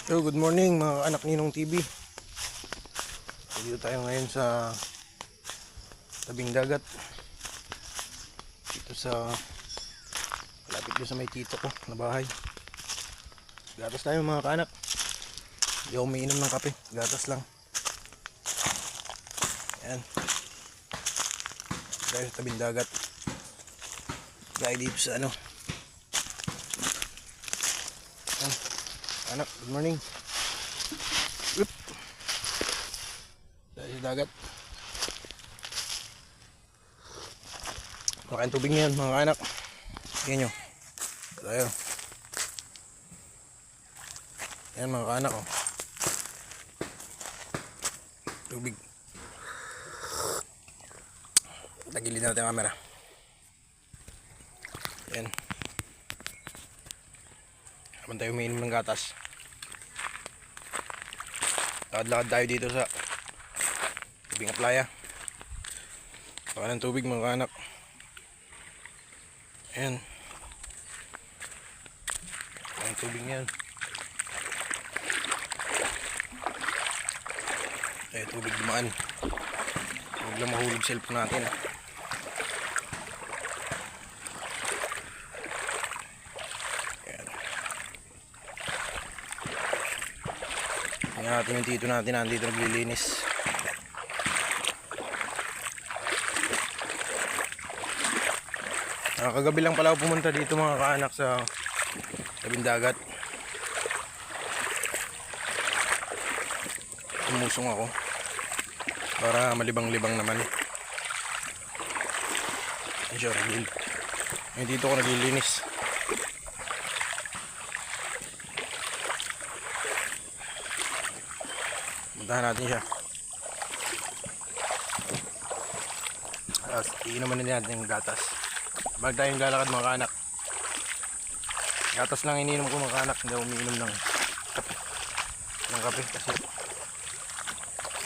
Yo, good morning mga anak Ninong TV. Dito tayo ngayon sa tabing dagat. Dito sa malapit doon sa may tito ko na bahay. Gatas tayo mga kaanak. Hindi ako umiinom ng kape, gatas lang. Ayan. Tayo sa tabing dagat. Tayo dito sa ano. Ayan. Anak, good morning. Oop. Tayo sa dagat. Makain tubig ngayon mga anak. Tingnan nyo. Tayo. Ayan mga anak oh. Tubig. Tagilid natin ang camera. Ayan. Habang tayo umiinom ng gatas. Lakad-lakad tayo dito sa tubing playa. Baka ng tubig mga anak. Ayan. Ang tubig niyan. Ay, tubig dumaan. Huwag lang mahulog cellphone natin. Ayan. Tingnan natin yung tito natin. Nandito naglilinis. Kagabi lang pala ako pumunta dito mga kaanak sa tabing dagat. Tumusong ako para malibang-libang naman. Ayan siya, ngayon dito ako naglilinis. Puntahan natin siya. Tapos iinuman na natin yung gatas. Bag tayong lalakad mga kaanak. Gatas lang ininom ko mga kaanak. Hindi ako umiinom ng kape kasi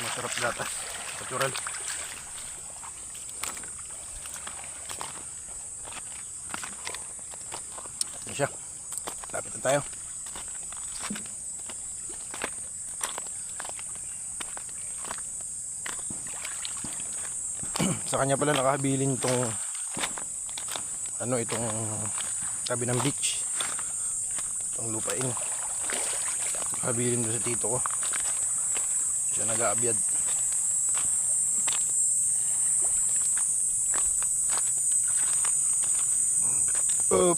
masarap gatas. Natural. Ano siya? Lapit na tayo. Sa kanya pala nakahabilin itong itong tabi ng beach, itong lupain. Nakahabilin doon sa tito ko. Siya nag-aabyad. Up.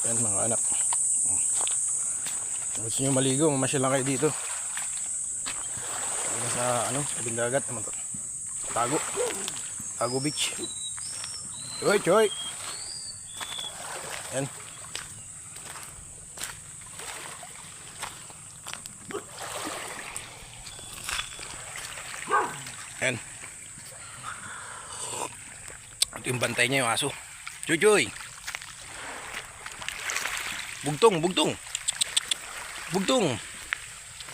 Yan mga anak. Gusto nyo maligo, mamasyal lang kayo dito. Sa tabing dagat naman to. Tago Beach. Choy. Yan. Yan. Ito yung bantay niya, yung aso. Choy. Bugtong.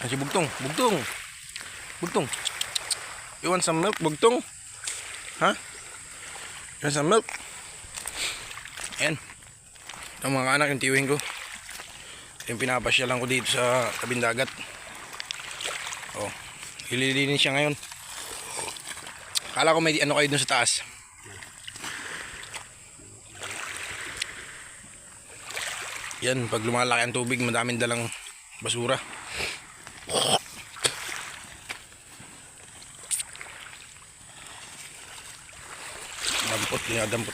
Ano si Bugtong? You want some milk, Bugtong? Ha? You want some milk? Ayan. Ito mga anak, yung tiwing ko. Yung pinapasyalan ko dito sa tabing dagat. Oh, ililinis siya ngayon. Kala ko may kayo dun sa taas. Yan, pag lumalaki ang tubig, madaming dalang basura.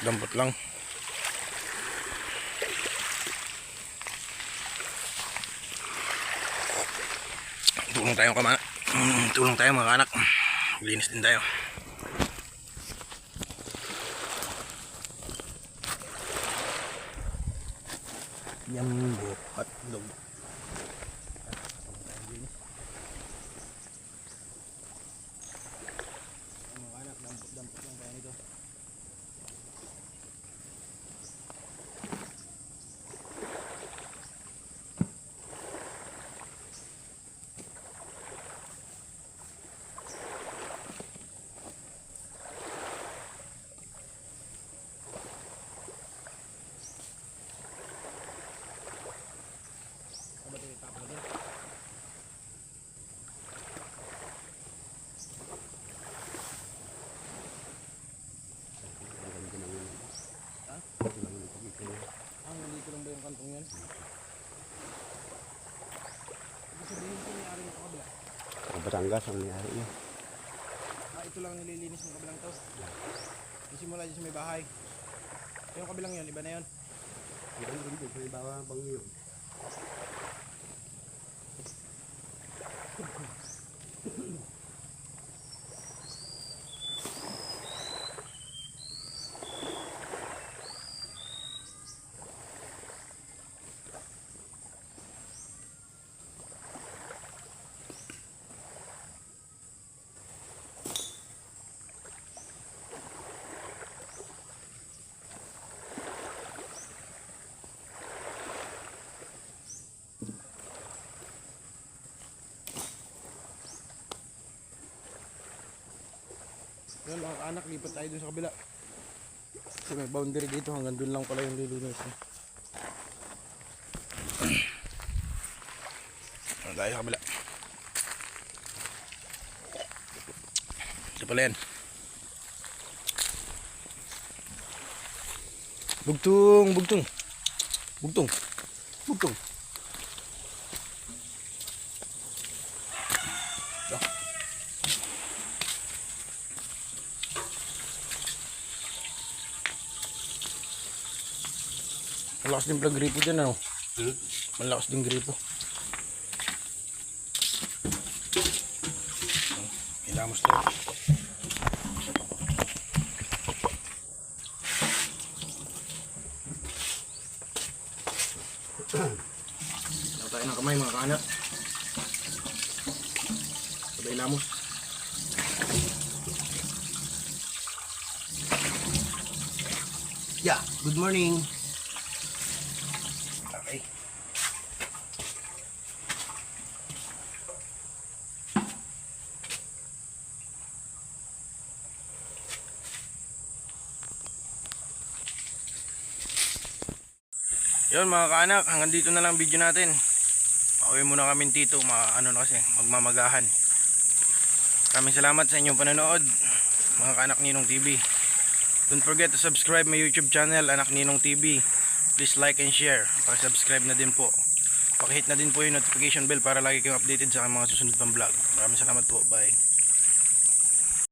Dampot lang. Tulong tayo mga anak. Linis din tayo. Yambo hotdog. Mga anak, dampot lang tayo nito. Batangas ang may-ari niya. Ito lang nililinis ng kabilang to. Isimula dyan sa may bahay. Yung kabilang yun, iba na yun. Iba na rin dito, may bawa bang yun. Yun mga kaanak, lipat tayo dun sa kabila. Kasi may boundary dito, hanggang dun lang pala yung lilinis. Ano tayo sa kabila? Ito pala yan. Bugtong, bugtong. Bugtong. Bugtong. Ito. Malakas din pala gripo dyan, ano? Malakas din gripo. Ilamos tayo. Ilaw tayo ng kamay mga kaanak. Sabay ilamos. Yeah, good morning. Okay. Yun mga kaanak, hanggang dito na lang video natin. Pauwi muna kami dito, ano na kasi, magmamagahan. Maraming salamat sa inyong panonood, mga kaanak Ninong TV. Don't forget to subscribe my YouTube channel, Anak Ninong TV. Please like and share. Paki-subscribe na din po. Paki-hit na din po yung notification bell para lagi kayong updated sa mga susunod pang vlog. Maraming salamat po. Bye.